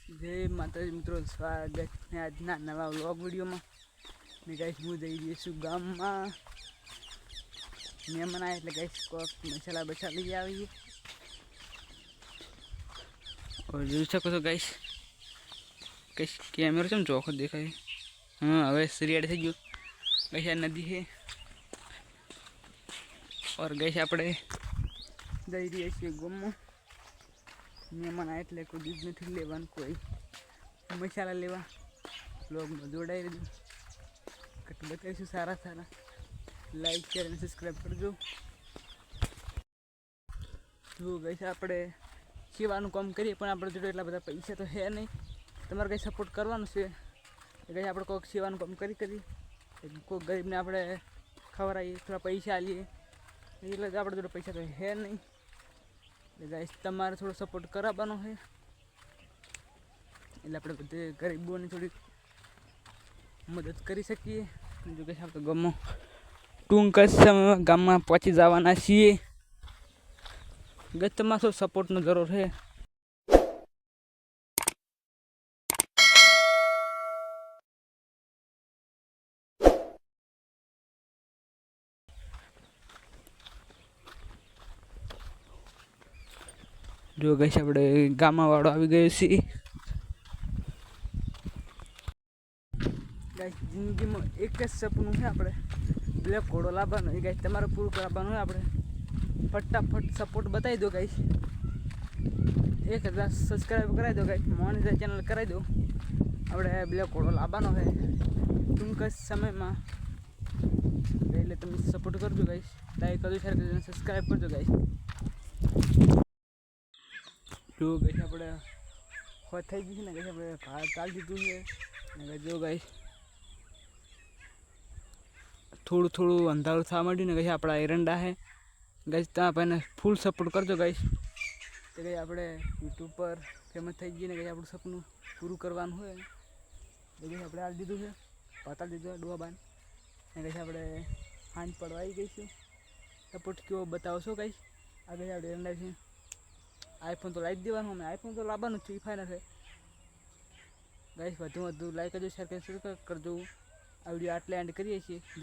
જય માતાજી મિત્રો, સ્વાગત છે આજના નવા વ્લોગ વિડીયોમાં. ને ગાઈસ હું જઈ રહી છું ગામમાં મહેમાન એટલે ગાઈસ કોક મસાલા બચા લઈ આવીએ. और જોઈ શકો છો ગાઈસ, કઈ કેમેરો છે ને ચોખ્ખો દેખાય. હા, હવે સિરિયડ થઈ ગયું ગાઈસ. આ નદી છે और ગાઈસ આપણે જઈ રહ્યા છીએ ગામમાં. મહેમાન એટલે કોઈ દૂધ નથી લેવાનું, કોઈ મસાલા લેવા. બ્લોગમાં જોડાઈ રહ્યું, કટ બતાવીશું સારા સારા. લાઈક શેર અને સબસ્ક્રાઈબ કરજો. જો ગાઈસ આપણે સેવાનું કામ કરીએ પણ આપણે જોડે એટલા બધા પૈસા તો છે નહીં. તમારે કંઈ સપોર્ટ કરવાનું છે કંઈ આપણે કોઈક સેવાનું કામ કરી કોઈ ગરીબને આપણે ખવડાવીએ, થોડા પૈસા આલીએ. એટલે આપણે જોડે પૈસા તો છે નહીં. એટલે ગાઈસ તમારે થોડો સપોર્ટ કરાવવાનો છે. એટલે આપણે બધે ગરીબોને થોડી મદદ કરી શકીએ. જો કે આપણે ગામમાં ટૂંક જ સમયમાં ગામમાં પહોંચી જવાના છીએ. તમારે થોડો સપોર્ટનો જરૂર છે. જો ગાઈસ આપણે ગામમાં વાળો આવી ગયો છે. ગાઈસ જિંદગીમાં એક જ સપનું છે, આપણે બ્લેક ઘોડો લાવવાનો. એ ગાઈસ તમારે પૂરું કરાવવાનું હોય. આપણે ફટાફટ સપોર્ટ બતાવી દો ગાઈસ. 1000 સબસ્ક્રાઈબ કરાવી દો ગાઈસ, મોનેટાઈઝ ચેનલ કરાવી દો. આપણે બ્લેક ઘોડો લાવવાનો છે ટૂંક જ સમયમાં. એટલે તમે સપોર્ટ કરજો ગાઈસ. લાઈક કરજો, શેર કરજો, સબસ્ક્રાઈબ કરજો ગાઈસ. જો ગાઈસ આપણે ખોટ થઈ ગઈ છે ને ગાઈસ, આપણે ભાત ચાલી દીધું છે. અને જો ગાઈસ થોડું થોડું અંધારું થવા માંડ્યું ને ગાઈસ, આપણા એરંડા છે ગાઈસ. ત્યાં ભાઈને ફૂલ સપોર્ટ કરજો ગાઈસ. તો ગાઈસ આપણે યુટ્યુબ પર ફેમસ થઈ ગઈ ને ગાઈસ, આપણું સપનું પૂરું કરવાનું હોય. તો ગાઈસ આપણે આ દીધું છે, પાતા દીધું છે ડોબા બાન. અને ગાઈસ આપણે હાંજ પડવા આવી ગઈ છે. સપોર્ટ કેવો બતાવશો ગાઈસ. આ ગાઈસ આપણે એરંડા છે. આઈફોન તો લાવી દેવાનું, અમે આઈફોન તો લાવવાનું છે, ફાઇનલ છે ગાઈસ. વધુ લાઈક કરજો, શેર કરજો. આ વિડીયો આટલે એન્ડ કરીએ છીએ.